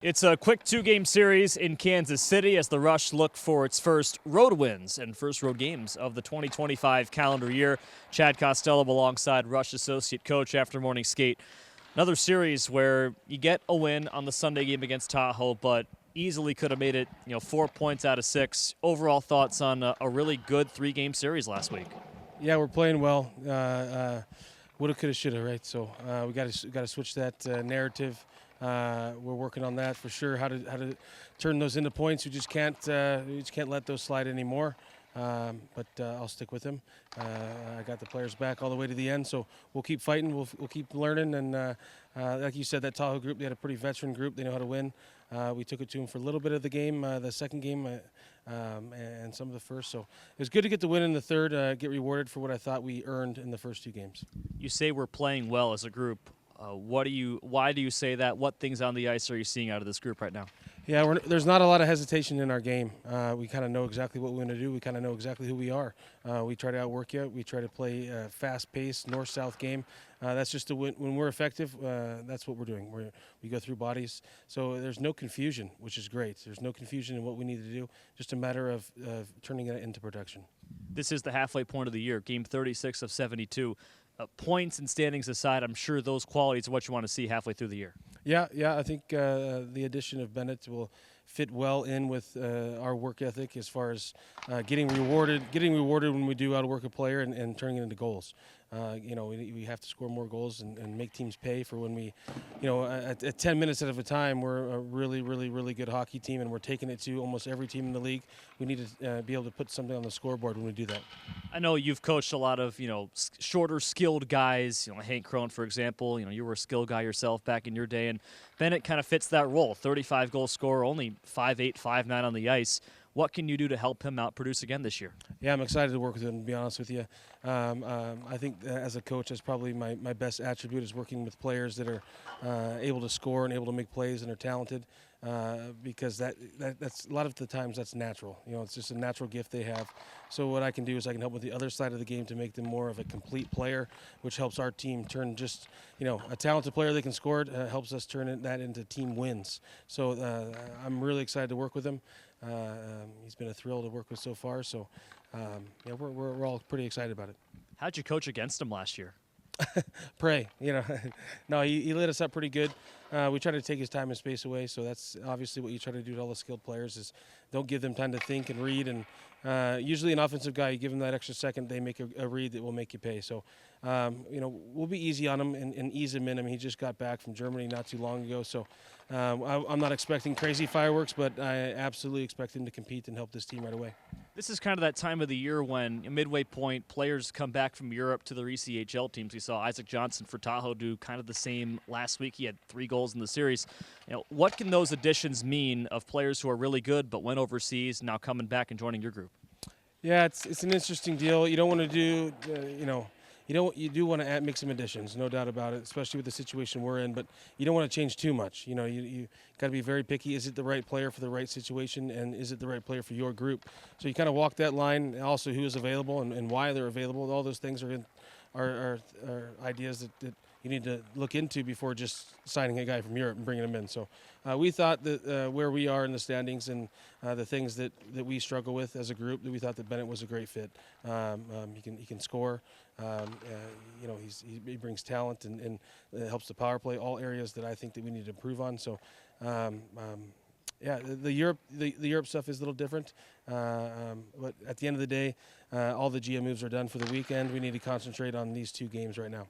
It's a quick two-game series in Kansas City as the Rush look for its first road wins and first road games of the 2025 calendar year. Chad Costello alongside Rush associate coach after morning skate. Another series where you get a win on the Sunday game against Tahoe, but easily could have made it 4 points out of 6. Overall thoughts on a really good three-game series last week? Yeah, we're playing well. Woulda, coulda, shoulda, right? So we got to switch that narrative. We're working on that for sure. How to turn those into points. We just can't let those slide anymore. But I'll stick with him. I got the players back all the way to the end, so we'll keep fighting. We'll keep learning. And like you said, that Tahoe group, they had a pretty veteran group. They know how to win. We took it to them for a little bit of the game, the second game, and some of the first. So it was good to get the win in the third, get rewarded for what I thought we earned in the first two games. You say we're playing well as a group. Why do you say that? What things on the ice are you seeing out of this group right now? Yeah, there's not a lot of hesitation in our game. We kind of know exactly what we want to do. We kind of know exactly who we are. We try to outwork you. We try to play a fast-paced north-south game. That's just when we're effective. That's what we're doing. We go through bodies. So there's no confusion, which is great. There's no confusion in what we need to do. Just a matter of turning it into production. This is the halfway point of the year, game 36 of 72. Points and standings aside, I'm sure those qualities are what you want to see halfway through the year. Yeah. I think the addition of Bennett will fit well in with our work ethic as far as getting rewarded when we do outwork a player and turning it into goals. We have to score more goals and make teams pay for when we, at 10 minutes at a time, we're a really, really, really good hockey team, and we're taking it to almost every team in the league. We need to be able to put something on the scoreboard when we do that. I know you've coached a lot of, shorter, skilled guys. Hank Crone, for example. You were a skilled guy yourself back in your day, and Bennett kind of fits that role. 35-goal scorer, only 5'8", 5'9" on the ice. What can you do to help him out produce again this year? Yeah, I'm excited to work with him, to be honest with you. I think as a coach, that's probably my best attribute is working with players that are able to score and able to make plays and are talented because that's a lot of the times that's natural. It's just a natural gift they have. So what I can do is I can help with the other side of the game to make them more of a complete player, which helps our team turn just, a talented player they can score, helps us turn that into team wins. So I'm really excited to work with him. He's been a thrill to work with so far, so we're all pretty excited about it. How'd you coach against him last year? Pray, No, he lit us up pretty good. We try to take his time and space away, so that's obviously what you try to do to all the skilled players is don't give them time to think and read. And usually an offensive guy, you give them that extra second, they make a read that will make you pay. So, we'll be easy on him and ease him in. I mean, he just got back from Germany not too long ago, so I'm not expecting crazy fireworks, but I absolutely expect him to compete and help this team right away. This is kind of that time of the year when, midway point, players come back from Europe to their ECHL teams. We saw Isaac Johnson for Tahoe do kind of the same last week. He had 3 goals in the series. What can those additions mean of players who are really good but went overseas, now coming back and joining your group? Yeah, it's an interesting deal. You don't want to do, you do want to make some additions, no doubt about it, especially with the situation we're in, but you don't want to change too much. You got to be very picky. Is it the right player for the right situation, and is it the right player for your group? So you kind of walk that line, and also who is available and why they're available. All those things are ideas that you need to look into before just signing a guy from Europe and bringing him in. So we thought that where we are in the standings and the things that we struggle with as a group, that we thought that Bennett was a great fit. He can score. He brings talent and helps the power play. All areas that I think that we need to improve on. So. The Europe stuff is a little different, but at the end of the day, all the GM moves are done for the weekend. We need to concentrate on these 2 games right now.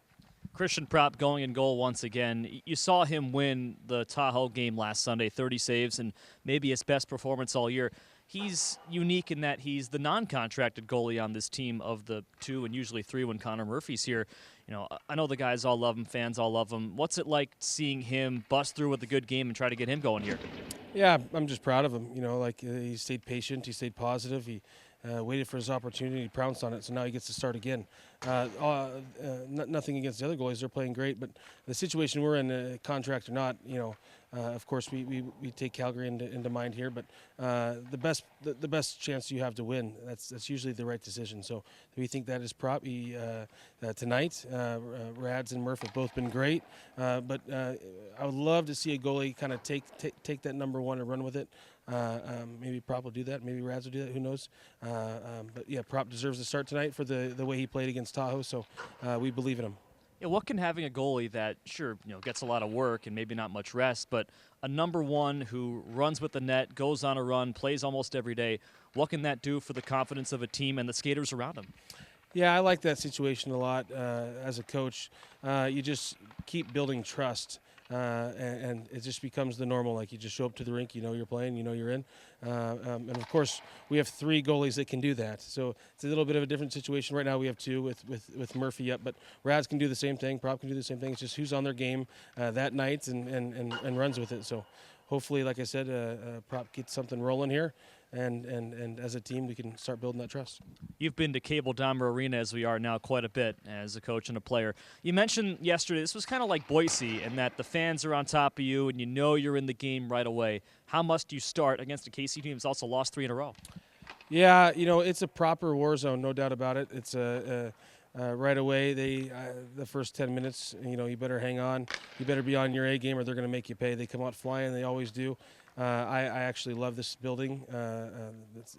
Christian Propp going in goal once again. You saw him win the Tahoe game last Sunday, 30 saves, and maybe his best performance all year. He's unique in that he's the non-contracted goalie on this team of the 2 and usually 3 when Connor Murphy's here. I know the guys all love him, fans all love him. What's it like seeing him bust through with a good game and try to get him going here? Yeah, I'm just proud of him. He stayed patient, he stayed positive, he waited for his opportunity, he pounced on it, so now he gets to start again. Nothing against the other goalies, they're playing great, but the situation we're in, contract or not, Of course, we take Calgary into mind here, but the best chance you have to win, that's usually the right decision. So we think that is prop tonight. Rads and Murph have both been great, but I would love to see a goalie kind of take that number one and run with it. Maybe Prop will do that. Maybe Rads will do that. Who knows? But yeah, Prop deserves to start tonight for the way he played against Tahoe. So we believe in him. Yeah, what can having a goalie that, sure, gets a lot of work and maybe not much rest, but a number one who runs with the net, goes on a run, plays almost every day, what can that do for the confidence of a team and the skaters around him? Yeah, I like that situation a lot as a coach. You just keep building trust. And it just becomes the normal. Like, you just show up to the rink, you're playing, you're in. And of course, we have 3 goalies that can do that. So it's a little bit of a different situation. Right now we have 2 with Murphy up, but Rads can do the same thing. Prop can do the same thing. It's just who's on their game that night and runs with it. So hopefully, like I said, Prop gets something rolling here. And as a team, we can start building that trust. You've been to Cable Dahmer Arena, as we are now, quite a bit as a coach and a player. You mentioned yesterday this was kind of like Boise in that the fans are on top of you and you're in the game right away. How must you start against a KC team that's also lost 3 in a row? Yeah, it's a proper war zone, no doubt about it. It's right away, the first 10 minutes, you better hang on. You better be on your A game or they're going to make you pay. They come out flying. They always do. I actually love this building.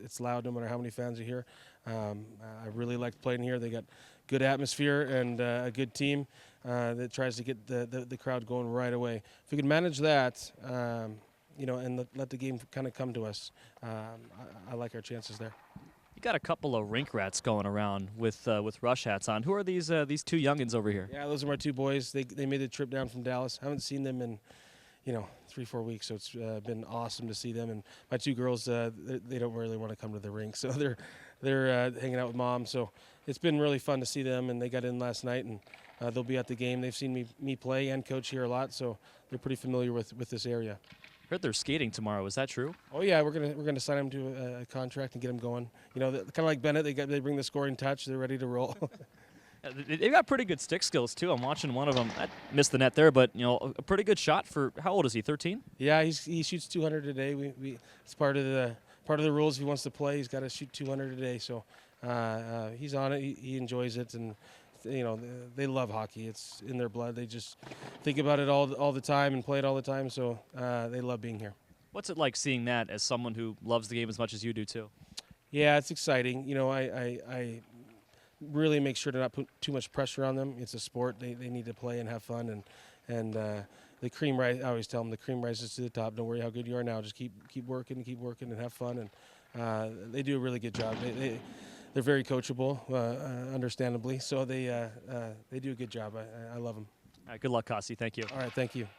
It's loud no matter how many fans are here. I really like playing here. They got good atmosphere and a good team that tries to get the crowd going right away. If we can manage that, and let the game kind of come to us, I like our chances there. You got a couple of rink rats going around with rush hats on. Who are these 2 youngins over here? Yeah, those are my 2 boys. They made the trip down from Dallas. I haven't seen them in 3-4 weeks, so it's been awesome to see them. And my 2 girls, they don't really want to come to the rink, so they're hanging out with mom. So it's been really fun to see them, and they got in last night, and they'll be at the game. They've seen me play and coach here a lot, so they're pretty familiar with this area. Heard they're skating tomorrow. Is that true? Oh yeah, we're gonna sign them to a contract and get them going. Kind of like Bennett, they bring the scoring touch. They're ready to roll. They've got pretty good stick skills too. I'm watching one of them. I missed the net there, but a pretty good shot for, how old is he? 13? Yeah, he shoots 200 a day. It's part of the rules. If he wants to play, he's got to shoot 200 a day. So he's on it. He enjoys it, and they love hockey. It's in their blood. They just think about it all the time and play it all the time. So they love being here. What's it like seeing that as someone who loves the game as much as you do too? Yeah, it's exciting. I really make sure to not put too much pressure on them. It's a sport. They need to play and have fun. And the cream rise. I always tell them the cream rises to the top. Don't worry how good you are now. Just keep working and have fun. And they do a really good job. They're very coachable, understandably. So they do a good job. I love them. All right, good luck, Costi. Thank you. All right, thank you.